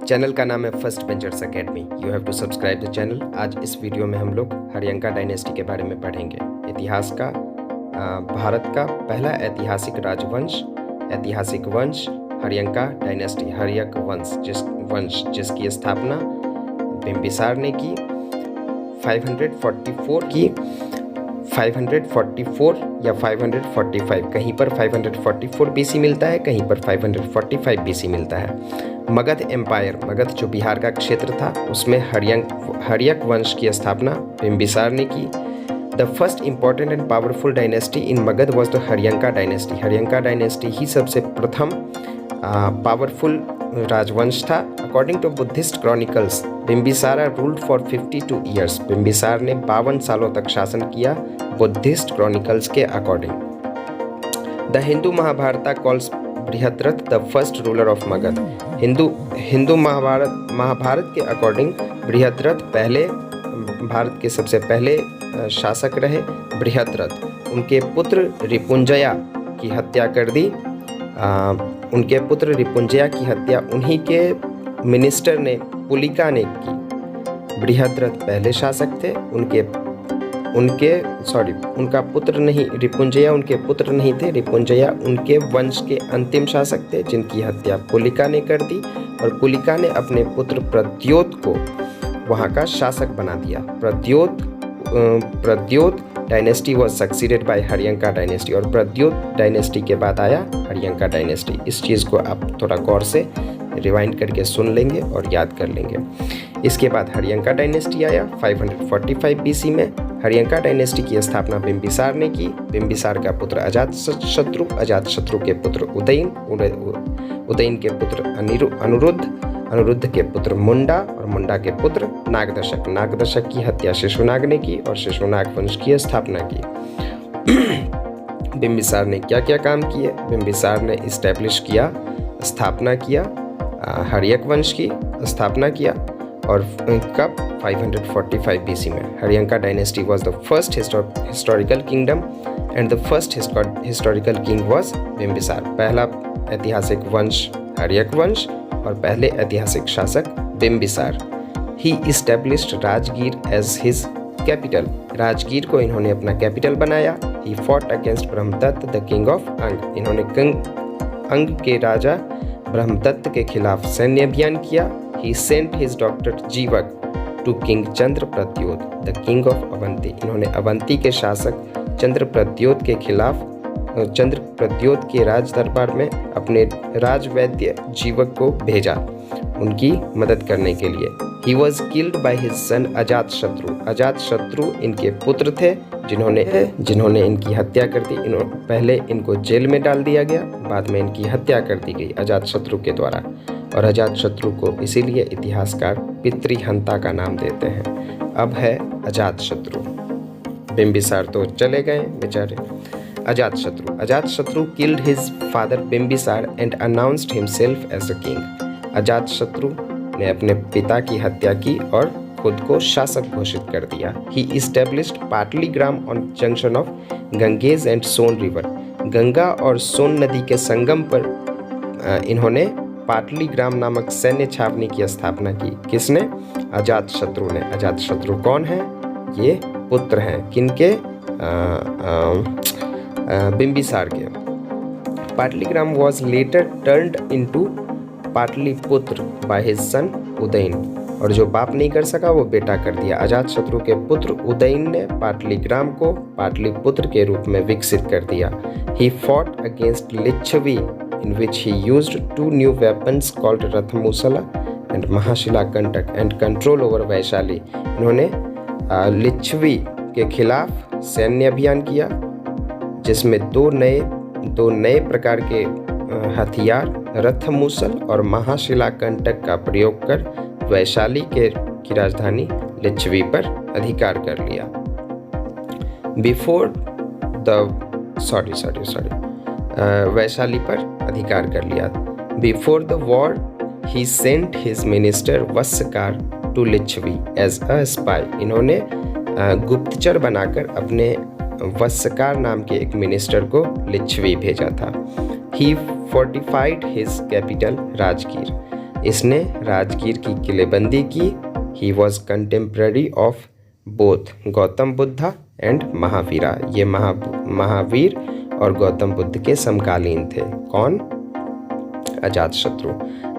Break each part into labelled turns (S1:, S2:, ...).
S1: Channel का नाम है First Ventures Academy. You have to subscribe the channel. आज इस वीडियो में हम लोग हरियंका डायनेस्टी के बारे में पढ़ेंगे। इतिहास का भारत का पहला ऐतिहासिक राजवंश, ऐतिहासिक वंश हरियंका डायनेस्टी, हर्यक वंश जिसकी स्थापना बिंबिसार ने की 544 या 545, कहीं पर 544 बीसी मिलता है, कहीं पर 545 बीसी मिलता है। मगध एम्पायर, मगध जो बिहार का क्षेत्र था, उसमें हर्यक वंश की स्थापना बिंबिसार ने की। The first important and powerful dynasty in Magadh was the Haryanka dynasty. Haryanka dynasty ही सबसे प्रथम पावरफुल राजवंश था। According to Buddhist chronicles, Bimbisara ruled for 52 years. Bimbisara ने 52 सालों तक शासन किया बुद्धिस्ट क्रॉनिकल्स के according. The Hindu Mahabharata calls Brihadratha the first ruler of Magadh. Hindu Mahabharata के अकॉर्डिंग बृहद्रथ पहले भारत के सबसे पहले शासक रहे। बृहद्रथ उनके पुत्र रिपुंजया की हत्या कर दी। उनके पुत्र रिपुंजया की हत्या उन्हीं के मिनिस्टर ने, पुलिका ने की। बृहद्रथ पहले शासक थे। उनका पुत्र नहीं, रिपुंजया उनके पुत्र नहीं थे। रिपुंजया उनके वंश के अंतिम शासक थे, जिनकी हत्या पुलिका ने कर दी। और पुलिका ने अपने पुत्र प्रद्योत को वहाँ का शासक बना दिया। Pradyot dynasty was succeeded by Haryanka dynasty. और प्रद्योत डायनेस्टी के बाद आया हरियंका डायनेस्टी। इस चीज़ को आप थोड़ा गौर से रिवाइंड करके सुन लेंगे और याद कर लेंगे। इसके बाद हरियंका डायनेस्टी आया 545 बीसी में। हरियंका डायनेस्टी की स्थापना बिंबिसार ने की। बिंबिसार का पुत्र अजातशत्रु, अजातशत्रु के पुत्र उदयन, उदयन के पुत्र अनुरुद्ध, अनुरुद्ध के पुत्र मुंडा और मुंडा के पुत्र नागदशक। नागदशक की हत्या शिशुनाग ने की और शिशुनाग वंश की स्थापना की। बिंबिसार ने क्या क्या काम किए? बिंबिसार ने इस्टेब्लिश किया, स्थापना किया, हर्यक वंश की स्थापना किया। और कब? 545 बीसी में। Haryanka dynasty was the first historical kingdom and the first historical king was Bimbisara. पहला ऐतिहासिक वंश हर्यक वंश और पहले ऐतिहासिक शासक Bimbisara. He established Rajgir as his capital. Rajgir को इन्होंने अपना कैपिटल बनाया। He fought against Brahmadatta the king of Anga. इन्होंने अंग के राजा ब्रह्मदत्त के खिलाफ सैन्य अभियान किया। He sent his doctor Jivaka to king Chandra Pradyota the king of Avanti. इन्होंने अवंती के शासक चंद्र प्रद्योत के खिलाफ, चंद्र प्रद्योत के राज दरबार में अपने राजवैद्य जीवक को भेजा उनकी मदद करने के लिए। He was killed by his son Ajatashatru. Ajatashatru इनके पुत्र थे जिन्होंने इनकी हत्या कर दी। पहले इनको जेल में डाल दिया गया, बाद में इनकी हत्या कर दी गई अजातशत्रु के द्वारा। और अजातशत्रु को इसीलिए इतिहासकार पितृहंता का नाम देते हैं। अब है अजातशत्रु। बिंबिसार तो चले गए बेचारे। Ajatashatru killed his father Bimbisara and announced himself as a king. Ajatashatru ने अपने पिता की हत्या की और खुद को शासक घोषित कर दिया। He established Pataligram on junction of Ganges and Son river. Ganga और सोन नदी के संगम पर इन्होंने पाटलीग्राम नामक सैन्य छावनी की स्थापना की। किसने? अजातशत्रु ने। अजातशत्रु कौन है? ये पुत्र हैं किनके? बिंबिसार के। Pataligram was later turned into Pataliputra by his son Udayan. और जो बाप नहीं कर सका वो बेटा कर दिया। अजातशत्रु के पुत्र उदयन ने पाटलीग्राम को पाटलिपुत्र के रूप में विकसित कर दिया। He fought against Licchavi in which he used 2 new weapons called Rathamusala and Mahashilakantaka and control over Vaishali. इन्होंने लिच्छवी के खिलाफ सैन्य अभियान किया, जिसमें दो नए प्रकार के हथियार रथमूसल और महाशिलाकंटक का प्रयोग कर वैशाली की राजधानी लिच्छवी पर अधिकार कर लिया। वैशाली पर अधिकार कर लिया। Before the war he sent his minister Vassakara to Lichchhavi as a spy. इन्होंने गुप्तचर बनाकर अपने वस्सकार नाम के एक मिनिस्टर को लिच्छवी भेजा था। ही फोर्टिफाइड हिज कैपिटल राजगीर। इसने राजगीर की किलेबंदी की। He was contemporary of both Gautam Buddha and Mahavira. ये महावीर और गौतम बुद्ध के समकालीन थे। कौन? अजातशत्रु।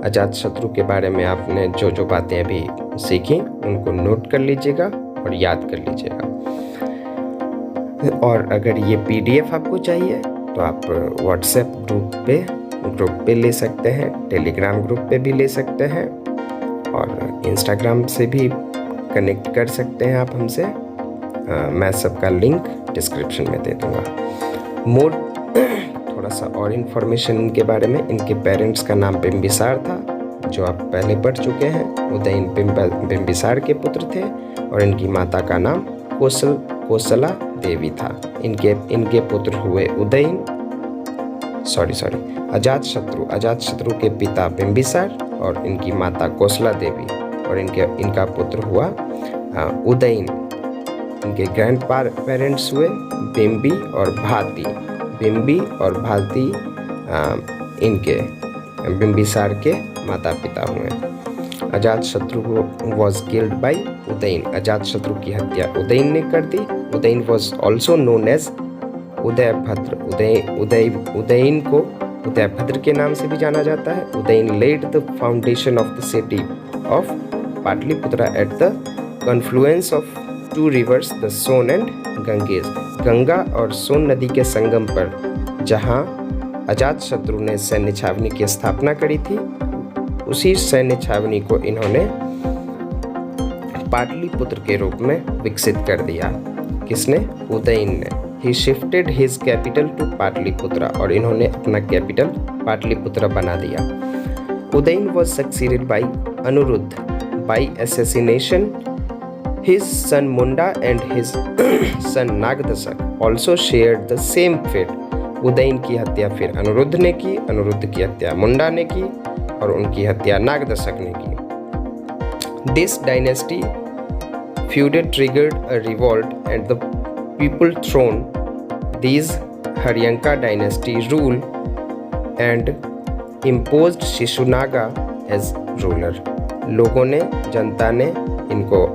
S1: अजातशत्रु के बारे में आपने जो जो बातें अभी सीखी उनको नोट कर लीजिएगा और याद कर लीजिएगा। और अगर ये PDF आपको चाहिए तो आप व्हाट्सएप ग्रुप पे ले सकते हैं, टेलीग्राम ग्रुप पे भी ले सकते हैं और इंस्टाग्राम से भी कनेक्ट कर सकते हैं आप हमसे। मैं सबका लिंक डिस्क्रिप्शन में दे दूँगा। थोड़ा सा और इन्फॉर्मेशन इनके बारे में। इनके पेरेंट्स का नाम बिम्बिसार था, जो आप पहले पढ़ चुके हैं। उदयन बिम्बिसार के पुत्र थे और इनकी माता का नाम कोसला देवी था। इनके पुत्र हुए अजातशत्रु के पिता बिम्बिसार और इनकी माता कोसला देवी और इनका पुत्र हुआ उदयन। इनके ग्रैंड पेरेंट्स हुए बिम्बी और भाती इनके बिम्बिसार के माता पिता हुए। Ajatashatru was killed by Udayan. Ajatashatru की हत्या उदयन ने कर दी। Udayan was also known as Udayabhadra. Udayan को उदयभद्र के नाम से भी जाना जाता है। Udayan laid the foundation of the city of Pataliputra at the confluence of two rivers the Son and Ganges. Ganga और सोन नदी के संगम पर जहाँ अजातशत्रु ने सैन्य छावनी की स्थापना करी थी, उसी सैन्य छावनी को इन्होंने पाटलिपुत्र के रूप में विकसित कर दिया। किसने? उदयन ने। He shifted his capital to Pataliputra और इन्होंने अपना कैपिटल पाटलिपुत्रा बना दिया। Udayan was succeeded by Anuruddha by assassination. His son Munda and his son Nagdashak also shared the same fate. Udayan की हत्या फिर अनुरुद्ध ने की, अनुरुद्ध की हत्या मुंडा ने की और उनकी हत्या नागदशक ने की। This dynasty feud triggered a revolt and the people thrown these Haryanka dynasty rule and imposed Shishunaga as ruler. लोगों ने, जनता ने इनको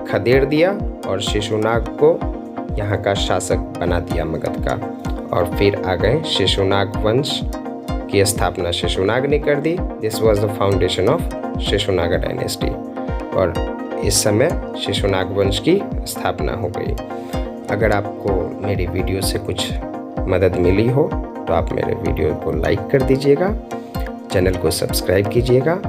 S1: खदेड़ दिया और शिशुनाग को यहाँ का शासक बना दिया मगध का। और फिर आ गए शिशुनाग वंश की स्थापना शिशुनाग ने कर दी। This was the foundation of Shishunaga dynasty और इस समय शिशुनाग वंश की स्थापना हो गई। अगर आपको मेरी वीडियो से कुछ मदद मिली हो तो आप मेरे वीडियो को लाइक कर दीजिएगा, चैनल को सब्सक्राइब कीजिएगा